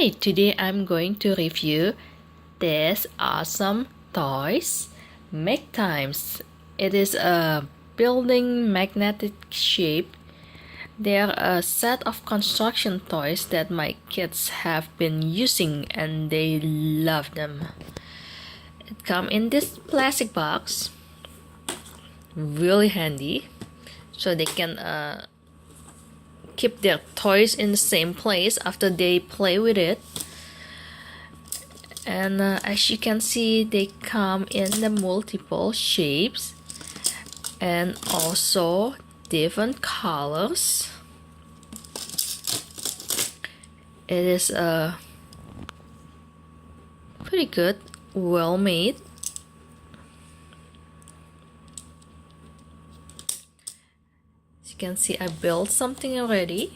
Hi, today I'm going to review this awesome toys, Magtimes. It is a building magnetic shape. They are a set of construction toys that my kids have been using and they love them. It comes in this plastic box, really handy, so they can keep their toys in the same place after they play with it. And as you can see, they come in the multiple shapes and also different colors. It is pretty good, well made. As you can see, I built something already,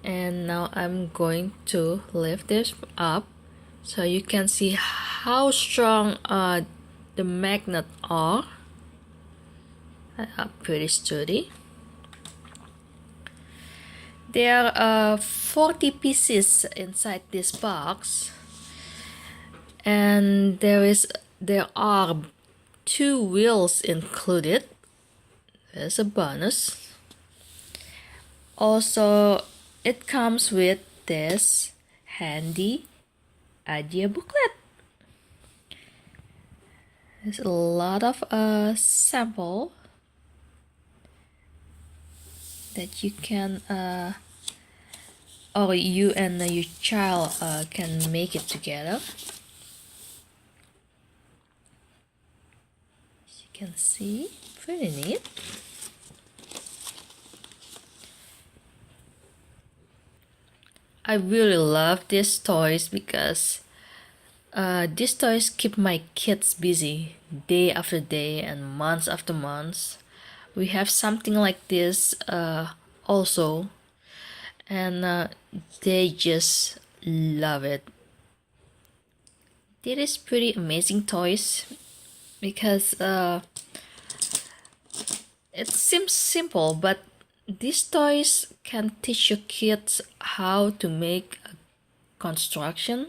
and now I'm going to lift this up so you can see how strong the magnets are. Pretty sturdy. There are 40 pieces inside this box, and there are 2 wheels included. There's a bonus. Also, it comes with this handy idea booklet. There's a lot of sample that you can or you and your child can make it together. As you can see, pretty neat. I really love these toys because these toys keep my kids busy day after day and months after months. We have something like this also, and they just love it. It is pretty amazing toys because it seems simple, but these toys can teach your kids how to make a construction,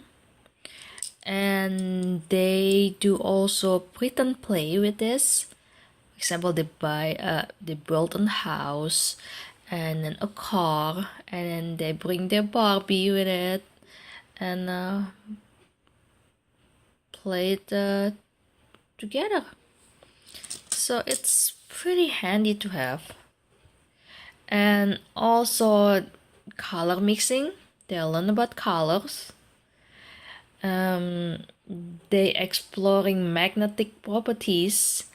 and they do also pretend play with this. For example, they build a house and then a car, and then they bring their Barbie with it and play it together. So it's pretty handy to have. And also color mixing. They learn about colors. They exploring magnetic properties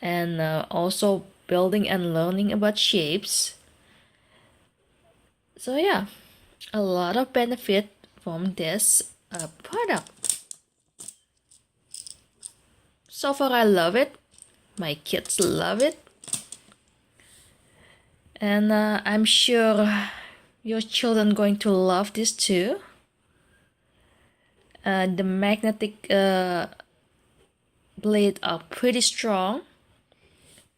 and also building and learning about shapes. So yeah, a lot of benefit from this product. So far I love it. My kids love it. And I'm sure your children going to love this too. The magnetic blades are pretty strong.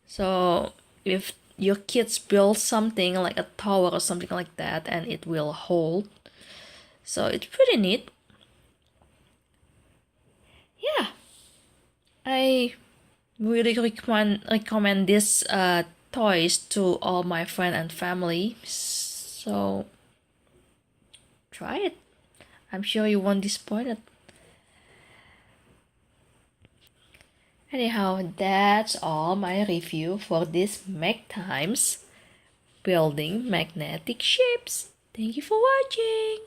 So if your kids build something like a tower or something like that, and it will hold. So it's pretty neat. Yeah, I really recommend this toys to all my friends and family. So try it. I'm sure you won't disappoint it. Anyhow, that's all my review for this Magtimes building magnetic shapes. Thank you for watching.